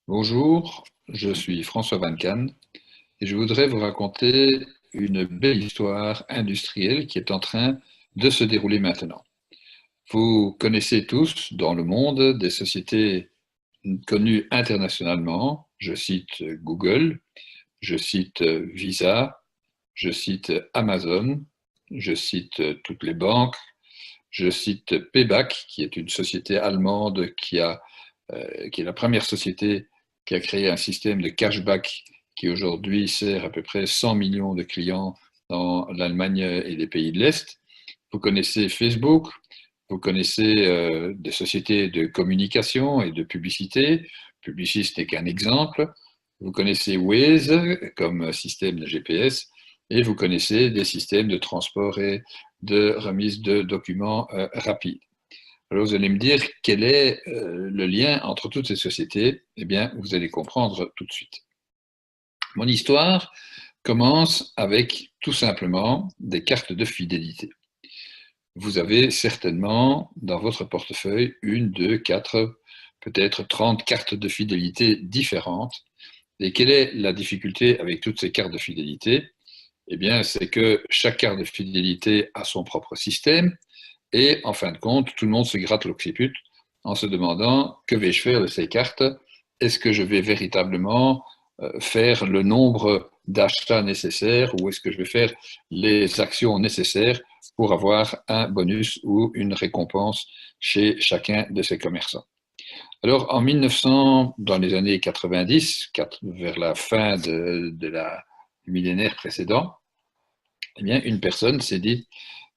Bonjour, je suis François Van Cannes et je voudrais vous raconter une belle histoire industrielle qui est en train de se dérouler maintenant. Vous connaissez tous dans le monde des sociétés connues internationalement. Je cite Google, je cite Visa, je cite Amazon, je cite toutes les banques, je cite Payback, qui est une société allemande qui est la première société qui a créé un système de cashback qui aujourd'hui sert à peu près 100 millions de clients dans l'Allemagne et les pays de l'Est. Vous connaissez Facebook, vous connaissez des sociétés de communication et de publicité. Publicis n'est qu'un exemple. Vous connaissez Waze comme système de GPS et vous connaissez des systèmes de transport et de remise de documents rapides. Alors vous allez me dire quel est le lien entre toutes ces sociétés. Eh bien, vous allez comprendre tout de suite. Mon histoire commence avec tout simplement des cartes de fidélité. Vous avez certainement dans votre portefeuille une, deux, quatre, peut-être 30 cartes de fidélité différentes. Et quelle est la difficulté avec toutes ces cartes de fidélité? Eh bien, c'est que chaque carte de fidélité a son propre système. Et en fin de compte, tout le monde se gratte l'occiput en se demandant que vais-je faire de ces cartes? Est-ce que je vais véritablement faire le nombre d'achats nécessaires ou est-ce que je vais faire les actions nécessaires pour avoir un bonus ou une récompense chez chacun de ces commerçants? Alors, en 1900, dans les années 90, vers la fin du millénaire précédent, eh bien, une personne s'est dit,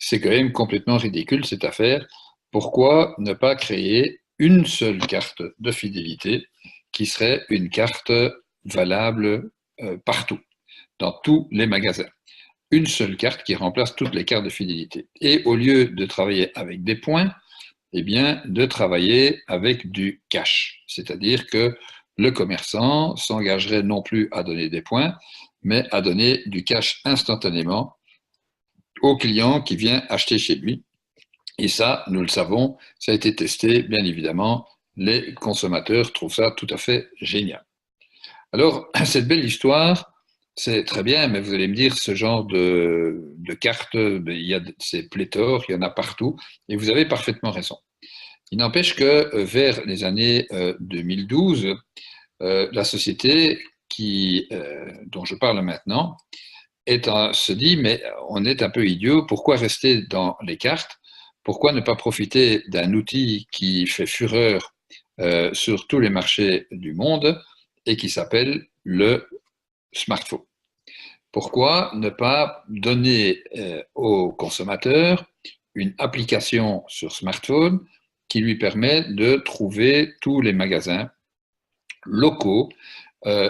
c'est quand même complètement ridicule cette affaire. Pourquoi ne pas créer une seule carte de fidélité qui serait une carte valable partout, dans tous les magasins? Une seule carte qui remplace toutes les cartes de fidélité. Et au lieu de travailler avec des points, eh bien, de travailler avec du cash. C'est-à-dire que le commerçant s'engagerait non plus à donner des points, mais à donner du cash instantanément au client qui vient acheter chez lui. Et ça, nous le savons, ça a été testé, bien évidemment. Les consommateurs trouvent ça tout à fait génial. Alors, cette belle histoire, c'est très bien, mais vous allez me dire, ce genre de cartes, c'est pléthore, il y en a partout, et vous avez parfaitement raison. Il n'empêche que vers les années 2012, la société dont je parle maintenant se dit, mais on est un peu idiot, pourquoi rester dans les cartes? Pourquoi ne pas profiter d'un outil qui fait fureur sur tous les marchés du monde et qui s'appelle le smartphone? Pourquoi ne pas donner au consommateur une application sur smartphone qui lui permet de trouver tous les magasins locaux,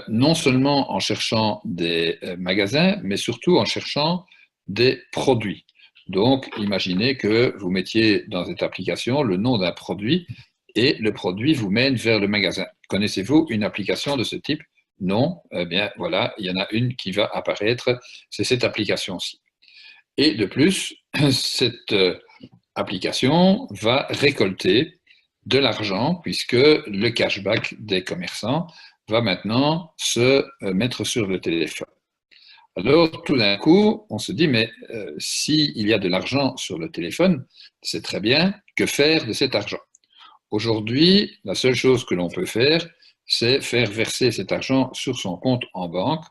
non seulement en cherchant des magasins, mais surtout en cherchant des produits. Donc, imaginez que vous mettiez dans cette application le nom d'un produit et le produit vous mène vers le magasin. Connaissez-vous une application de ce type? Non? Eh bien, voilà, il y en a une qui va apparaître, c'est cette application-ci. Et de plus, cette application va récolter de l'argent puisque le cashback des commerçants va maintenant se mettre sur le téléphone. Alors, tout d'un coup, on se dit, mais s'il y a de l'argent sur le téléphone, c'est très bien, que faire de cet argent? Aujourd'hui, la seule chose que l'on peut faire, c'est faire verser cet argent sur son compte en banque.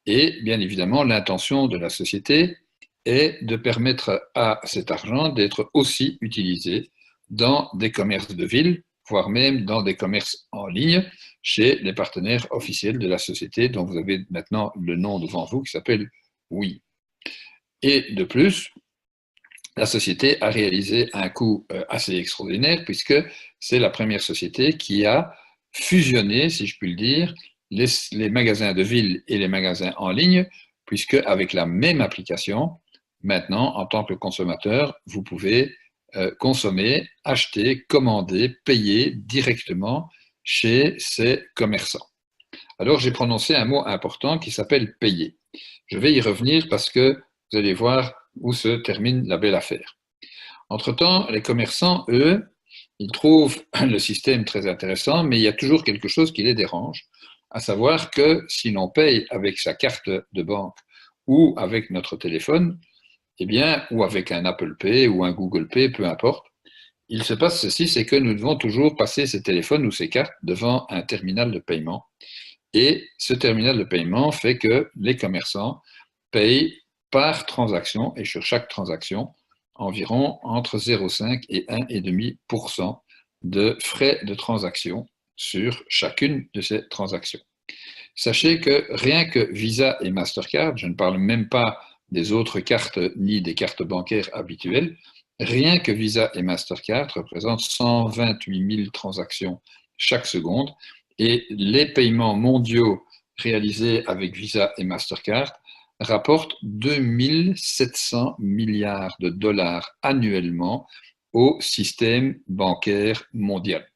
Et bien évidemment, l'intention de la société est de permettre à cet argent d'être aussi utilisé dans des commerces de ville, voire même dans des commerces en ligne, chez les partenaires officiels de la société dont vous avez maintenant le nom devant vous, qui s'appelle Oui. Et de plus, la société a réalisé un coup assez extraordinaire, puisque c'est la première société qui a fusionné, si je puis le dire, les magasins de ville et les magasins en ligne, puisque avec la même application, maintenant, en tant que consommateur, vous pouvez consommer, acheter, commander, payer directement chez ces commerçants. Alors, j'ai prononcé un mot important qui s'appelle payer. Je vais y revenir parce que vous allez voir où se termine la belle affaire. Entre-temps, les commerçants, eux, Ils trouvent le système très intéressant, mais il y a toujours quelque chose qui les dérange, à savoir que si l'on paye avec sa carte de banque ou avec notre téléphone, eh bien, ou avec un Apple Pay ou un Google Pay, peu importe, il se passe ceci, c'est que nous devons toujours passer ces téléphones ou ces cartes devant un terminal de paiement. Et ce terminal de paiement fait que les commerçants payent par transaction et sur chaque transaction environ entre 0,5 et 1,5% de frais de transaction sur chacune de ces transactions. Sachez que rien que Visa et Mastercard, je ne parle même pas des autres cartes ni des cartes bancaires habituelles, rien que Visa et Mastercard représentent 128 000 transactions chaque seconde et les paiements mondiaux réalisés avec Visa et Mastercard rapportent 2700 milliards de dollars annuellement au système bancaire mondial.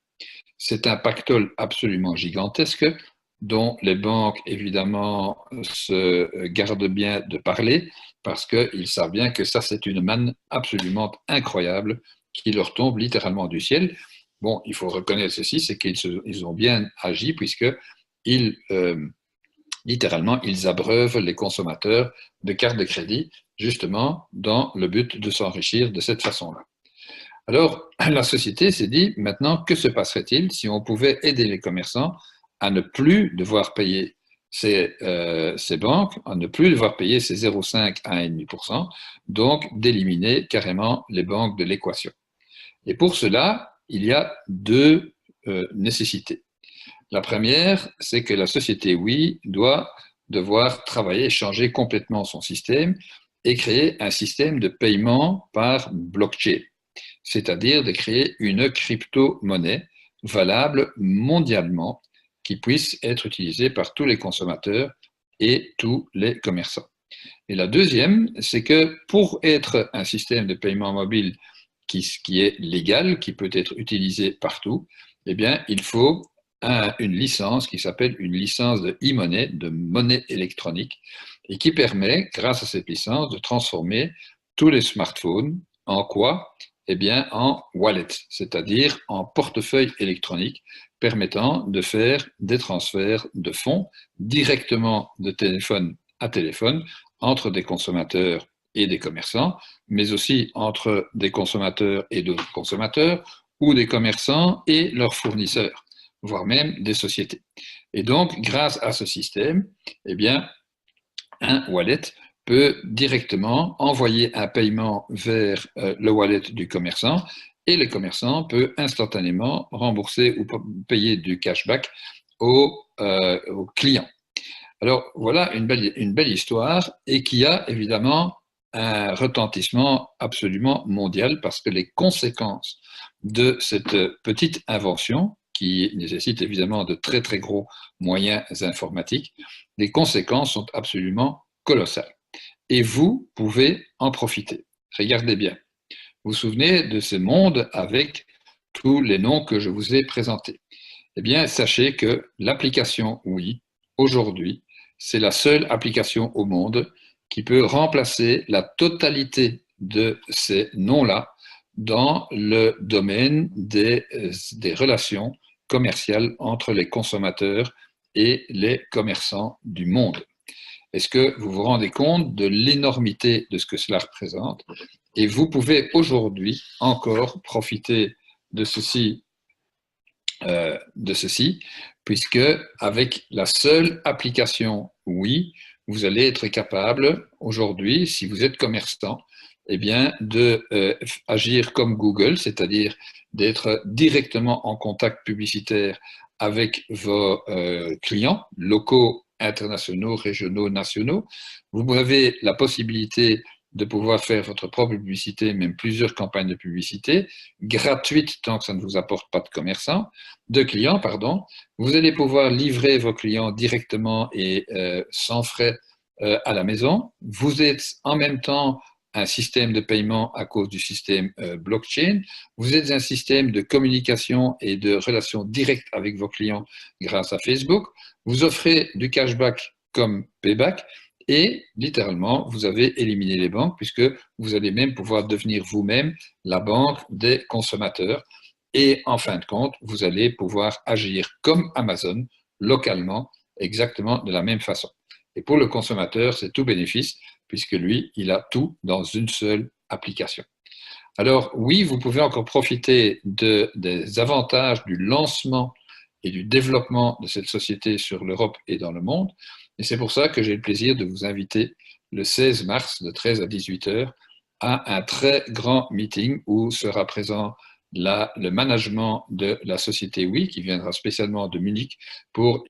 C'est un pactole absolument gigantesque dont les banques, évidemment, se gardent bien de parler parce qu'ils savent bien que ça, c'est une manne absolument incroyable qui leur tombe littéralement du ciel. Bon, il faut reconnaître ceci, c'est qu'ils ont bien agi puisqu'ils, littéralement, ils abreuvent les consommateurs de cartes de crédit justement dans le but de s'enrichir de cette façon-là. Alors, la société s'est dit, maintenant, que se passerait-il si on pouvait aider les commerçants à ne plus devoir payer ces banques, à ne plus devoir payer ces 0,5 à 1,5%, donc d'éliminer carrément les banques de l'équation. Et pour cela, il y a deux nécessités. La première, c'est que la société oui doit devoir travailler et changer complètement son système et créer un système de paiement par blockchain, c'est-à-dire de créer une crypto-monnaie valable mondialement qui puisse être utilisée par tous les consommateurs et tous les commerçants. Et la deuxième, c'est que pour être un système de paiement mobile qui est légal, qui peut être utilisé partout, eh bien, il faut une licence qui s'appelle une licence de e-money, de monnaie électronique, et qui permet, grâce à cette licence, de transformer tous les smartphones en quoi? Eh bien, en wallet, c'est-à-dire en portefeuille électronique permettant de faire des transferts de fonds directement de téléphone à téléphone entre des consommateurs et des commerçants, mais aussi entre des consommateurs et d'autres consommateurs, ou des commerçants et leurs fournisseurs, voire même des sociétés. Et donc, grâce à ce système, eh bien, un wallet peut directement envoyer un paiement vers le wallet du commerçant et le commerçant peut instantanément rembourser ou payer du cashback au client. Alors voilà une belle histoire et qui a évidemment un retentissement absolument mondial parce que les conséquences de cette petite invention, qui nécessite évidemment de très très gros moyens informatiques, les conséquences sont absolument colossales. Et vous pouvez en profiter. Regardez bien. Vous vous souvenez de ce monde avec tous les noms que je vous ai présentés. Eh bien, sachez que l'application Oui, aujourd'hui, c'est la seule application au monde qui peut remplacer la totalité de ces noms-là dans le domaine des relations commerciales entre les consommateurs et les commerçants du monde. Est-ce que vous vous rendez compte de l'énormité de ce que cela représente? Et vous pouvez aujourd'hui encore profiter de ceci puisque avec la seule application Oui, vous allez être capable aujourd'hui, si vous êtes commerçant, eh bien, de agir comme Google, c'est-à-dire d'être directement en contact publicitaire avec vos clients locaux, internationaux, régionaux, nationaux. Vous avez la possibilité de pouvoir faire votre propre publicité, même plusieurs campagnes de publicité, gratuites tant que ça ne vous apporte pas de clients, pardon. Vous allez pouvoir livrer vos clients directement et sans frais à la maison. Vous êtes en même temps un système de paiement à cause du système blockchain. Vous êtes un système de communication et de relations directes avec vos clients grâce à Facebook. Vous offrez du cashback comme payback. Et littéralement, vous avez éliminé les banques puisque vous allez même pouvoir devenir vous-même la banque des consommateurs Et en fin de compte, vous allez pouvoir agir comme Amazon, localement, exactement de la même façon. Et pour le consommateur, c'est tout bénéfice, puisque lui, il a tout dans une seule application. Alors oui, vous pouvez encore profiter des avantages du lancement et du développement de cette société sur l'Europe et dans le monde. Et c'est pour ça que j'ai le plaisir de vous inviter le 16 mars de 13 à 18 heures à un très grand meeting où sera présent le management de la société Oui, qui viendra spécialement de Munich pour